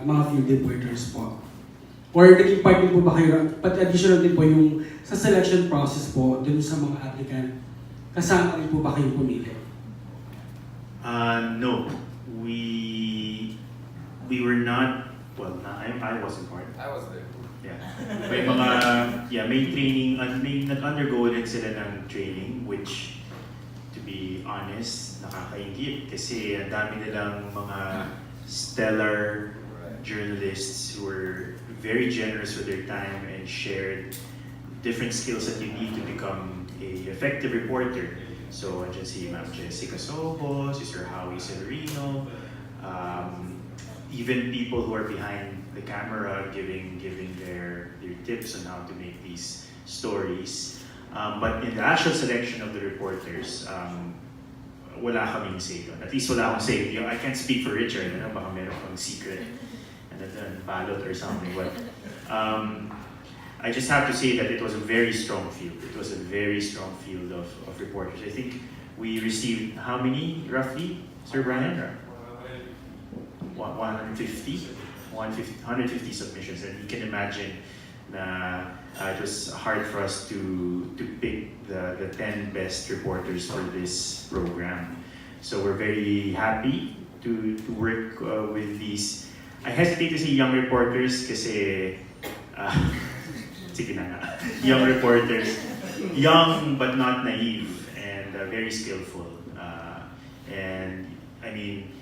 mga field reporters po? Or naging part din po ba kayo, pati additional din po yung sa selection process po dun sa mga applicant, kasama rin po ba kayong pumili? No, we were not. Well, I wasn't part. I was there. Yeah. May training, may nag-undergo rin sila ng training, which, to be honest, nakakaingit kasi ang dami nilang mga stellar journalists who were very generous with their time and shared different skills that you need to become a effective reporter. So, andyan si Ma'am Jessica Sobo, si Sir Howie Severino, even people who are behind the camera giving their tips on how to make these stories. But in the actual selection of the reporters, wala kaming say doon. At least wala akong say. I can't speak for Richard, baka meron kang secret ballot or something. But I just have to say that it was a very strong field. It was a very strong field of reporters. I think we received how many roughly, Sir Brian? 150 submissions, and you can imagine it was hard for us to pick the 10 best reporters for this program. So we're very happy to work with these. I hesitate to say young reporters kasi sige na nga. Young reporters, young but not naive, and very skillful. And I mean,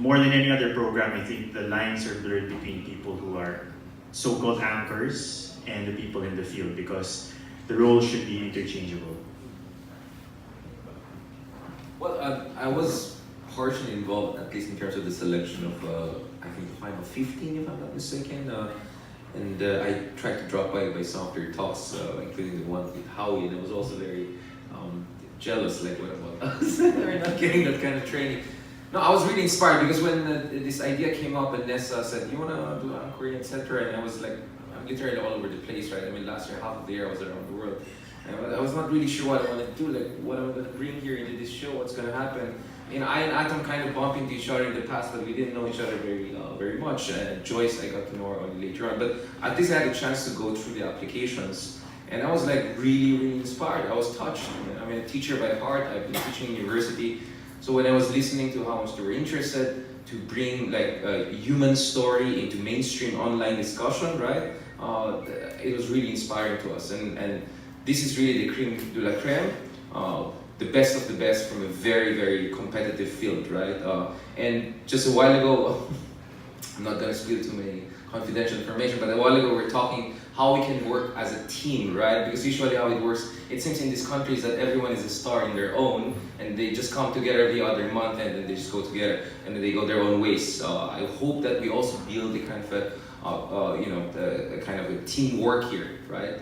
more than any other program, I think the lines are blurred between people who are so-called anchors and the people in the field, because the roles should be interchangeable. Well, I was partially involved, at least in terms of the selection of, I think, the final 15, if I'm not mistaken. And I tried to drop by some of their talks, including the one with Howie, and I was also very jealous, like, what about us? We're not getting that kind of training. No, I was really inspired because when this idea came up and Nessa said, you want to do anchoring, etc. And I was like, I'm literally all over the place, right? I mean, last year, half of the year I was around the world. And I was not really sure what I wanted to do, like what I'm going to bring here into this show, what's going to happen. You know, I and Atom kind of bumped into each other in the past, but we didn't know each other very much. Joyce, I got to know her only later on. But at least I had a chance to go through the applications. And I was like really inspired. I was touched. I'm a teacher by heart. I've been teaching in university. So when I was listening to how much they were interested to bring like a human story into mainstream online discussion, right? It was really inspiring to us. And this is really the creme de la creme, the best of the best from a very competitive field, right? And just a while ago, I'm not gonna spill too many confidential information, but a while ago we were talking how we can work as a team, right? Because usually how it works, it seems in these countries that everyone is a star in their own, and they just come together every other month and then they just go together and then they go their own ways. I hope that we also build the kind of a kind of a teamwork here, right?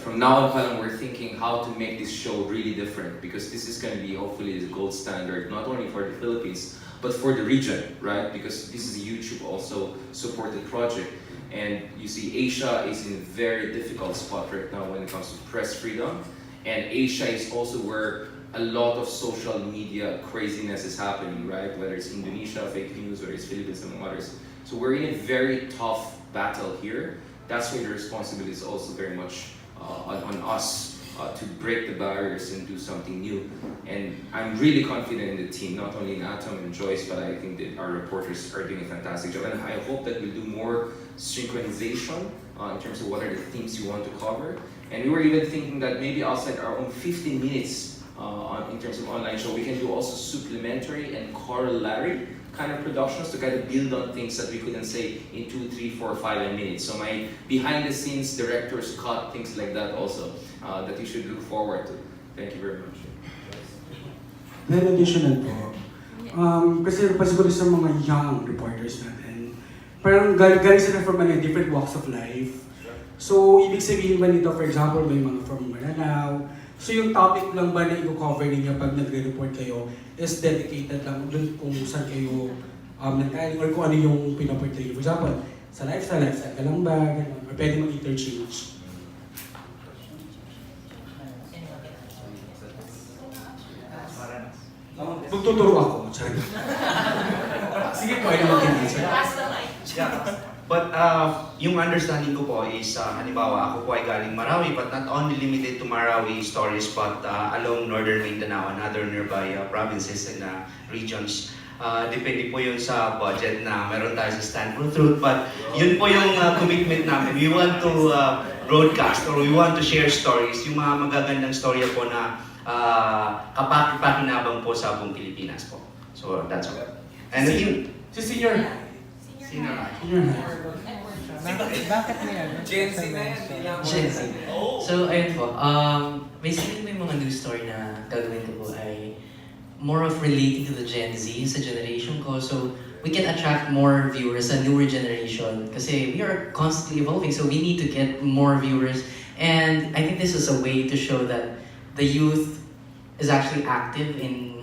From now on, we're thinking how to make this show really different, because this is going to be hopefully the gold standard, not only for the Philippines, but for the region, right? Because this is a YouTube also supported project. And you see Asia is in a very difficult spot right now when it comes to press freedom. And Asia is also where a lot of social media craziness is happening, right? Whether it's Indonesia, fake news, whether it's Philippines, among others. So we're in a very tough battle here. That's why the responsibility is also very much on us to break the barriers and do something new. And I'm really confident in the team, not only in Atom and Joyce, but I think that our reporters are doing a fantastic job. And I hope that we'll do more synchronization in terms of what are the themes you want to cover. And we were even thinking that maybe outside our own 15 minutes in terms of online show, we can do also supplementary and corollary kind of productions to kind of build on things that we couldn't say in 2, 3, 4, 5 minutes. So my behind the scenes director's cut, things like that also, that you should look forward to. Thank you very much. Then additional po, kasi pasiguro sa mga young reporters natin, parang galing sila from different walks of life. So, ibig sabihin ba nito, for example, may mga from Maranao, so yung topic lang ba na i-cover ninyo pag nagre-report kayo is dedicated lang dun kung saan kayo nagkaling or kung ano yung pinaportray. For example, sa lifestyle ka lang ba, gano'n, or pwede mag-interchange. Magtuturo ako, sorry. Sige po, ano mag-answer? Yeah. But yung understanding ko po is, halimbawa, ako po ay galing Marawi, but not only limited to Marawi stories, but along northern Mindanao and other nearby provinces and regions. Depende po yun sa budget na meron tayo sa Stand for Truth, but yun po yung commitment namin. We want to broadcast or we want to share stories, yung mga magagandang storya po na kapaki-pakinabang po sa buong Pilipinas po. So that's all. And Si Senior. Senior. Bakit niya? Gen Z na yan, hindi lang Gen Z. So, ayun po. Basically, may mga news story na gagawin ko po ay more of relating to the Gen Z sa generation ko. So, we can attract more viewers, a newer generation. Kasi we are constantly evolving, so we need to get more viewers. And I think this is a way to show that the youth is actually active in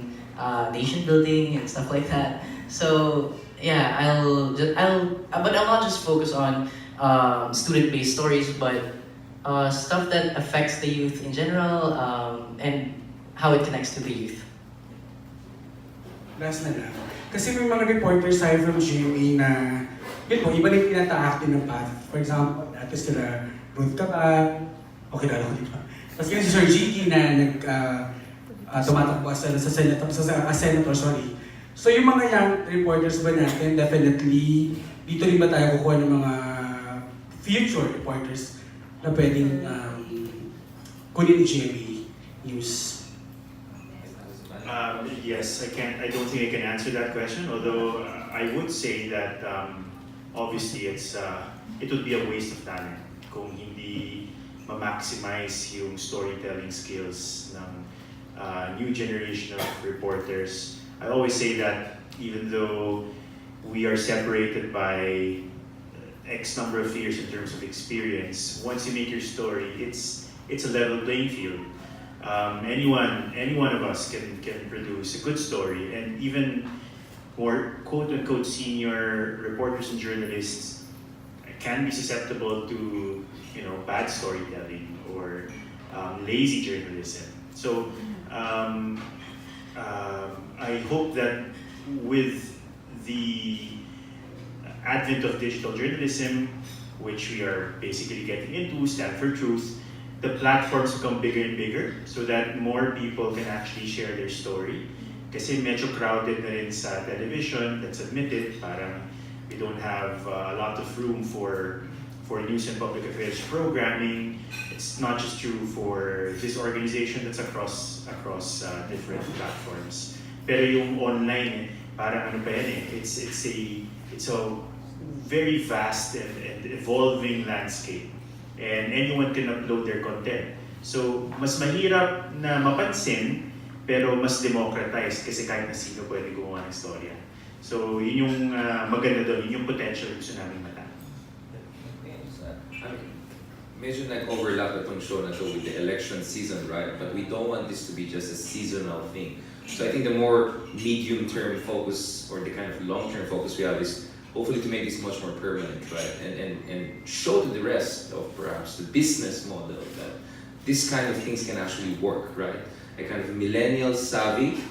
nation building and stuff like that. So, yeah, but I'll not just focus on student-based stories, but stuff that affects the youth in general and how it connects to the youth. Last na lang. Kasi may mga reporters tayo from GMA na, yun po, iba na yung tinataak din ng path. For example, dati sila Ruth Kapan, okay na ako dito. Tapos ganyan si Sir Jiggy na tumatakbo as senator, sorry. So yung mga young reporters ba natin, definitely, dito rin ba tayo kukuha ng mga future reporters na pwedeng kunin ni GMA News? Yes, I don't think I can answer that question. Although I would say that obviously it would be a waste of talent kung hindi ma-maximize yung storytelling skills ng new generation of reporters. I always say that even though we are separated by X number of years in terms of experience, once you make your story, it's a level playing field. Any one of us can produce a good story, and even more quote-unquote senior reporters and journalists can be susceptible to bad storytelling or lazy journalism. So I hope that with the advent of digital journalism, which we are basically getting into, Stand for Truth, the platforms become bigger and bigger so that more people can actually share their story. Kasi medyo crowded na rin sa television, let's admit it, parang we don't have a lot of room for news and public affairs programming. It's not just true for this organization, that's across different platforms. Pero yung online, parang ano pa yan it's a very vast and evolving landscape. And anyone can upload their content. So, mas mahirap na mapansin, pero mas democratized kasi kahit na sino pwede gumawa ng storya. So, yun yung maganda doon, yun yung potential gusto namin matang. Medyo nag-overlap itong show na to with the election season, right? But we don't want this to be just a seasonal thing. So I think the more medium-term focus or the kind of long-term focus we have is hopefully to make this much more permanent, right? And show to the rest of perhaps the business model that this kind of things can actually work, right? A kind of millennial savvy,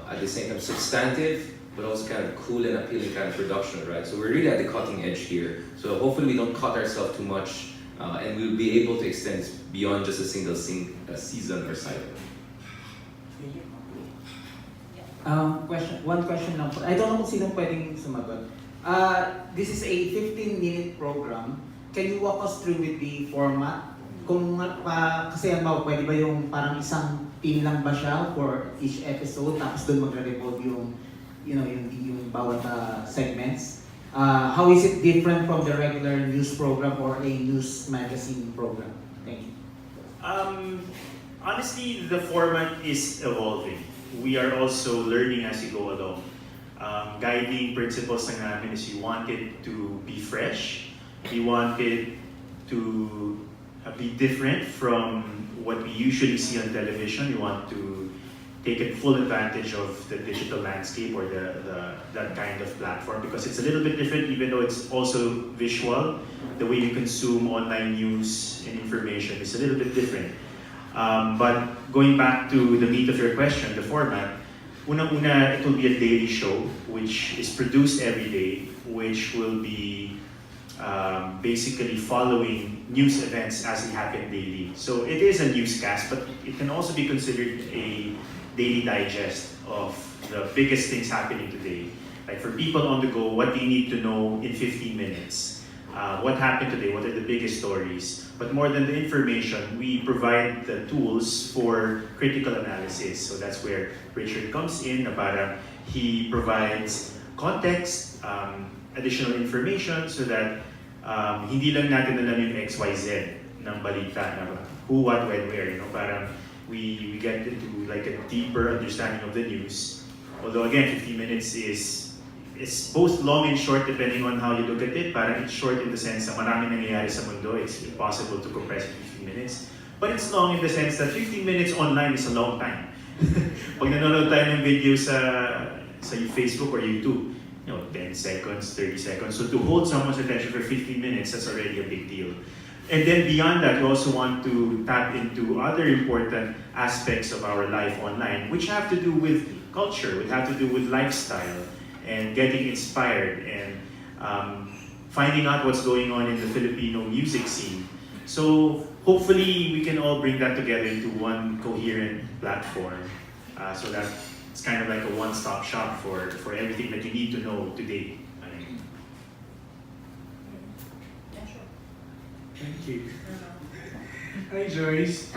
at the same time substantive, but also kind of cool and appealing kind of production, right? So we're really at the cutting edge here. So hopefully we don't cut ourselves too much, and we'll be able to extend this beyond just a single season or cycle. One question lang po. I don't know kung sino pwedeng sumagot. This is a 15-minute program. Can you walk us through with the format? Kung kasi pwede ba yung parang isang team lang ba siya for each episode tapos doon magre-revolve yung yung bawat segments? How is it different from the regular news program or a news magazine program? Thank you. Honestly, the format is evolving. We are also learning as we go along. Guiding principles ng namin is we want it to be fresh. We want it to be different from what we usually see on television. We want to take full advantage of the digital landscape or that kind of platform because it's a little bit different even though it's also visual. The way you consume online news and information is a little bit different. But going back to the meat of your question, the format, unang-una, it will be a daily show which is produced every day, which will be basically following news events as they happen daily. So it is a newscast, but it can also be considered a daily digest of the biggest things happening today. Like for people on the go, what they need to know in 15 minutes. What happened today, what are the biggest stories. But more than the information, we provide the tools for critical analysis. So that's where Richard comes in. He provides context, additional information so that hindi lang natin alam yung XYZ ng balita na who, what, when, where. Parang we get into like a deeper understanding of the news. Although again, 15 minutes is both long and short depending on how you look at it. Parang it's short in the sense na marami nangyayari sa mundo. It's impossible to compress it in 15 minutes. But it's long in the sense that 15 minutes online is a long time. Pag nanonood tayo ng video sa Facebook or YouTube, 10 seconds, 30 seconds. So to hold someone's attention for 15 minutes, that's already a big deal. And then beyond that, we also want to tap into other important aspects of our life online, which have to do with culture, which have to do with lifestyle, and getting inspired, and finding out what's going on in the Filipino music scene. So hopefully we can all bring that together into one coherent platform, so that it's kind of like a one-stop shop for everything that you need to know today. Thank you. Hi, Joyce.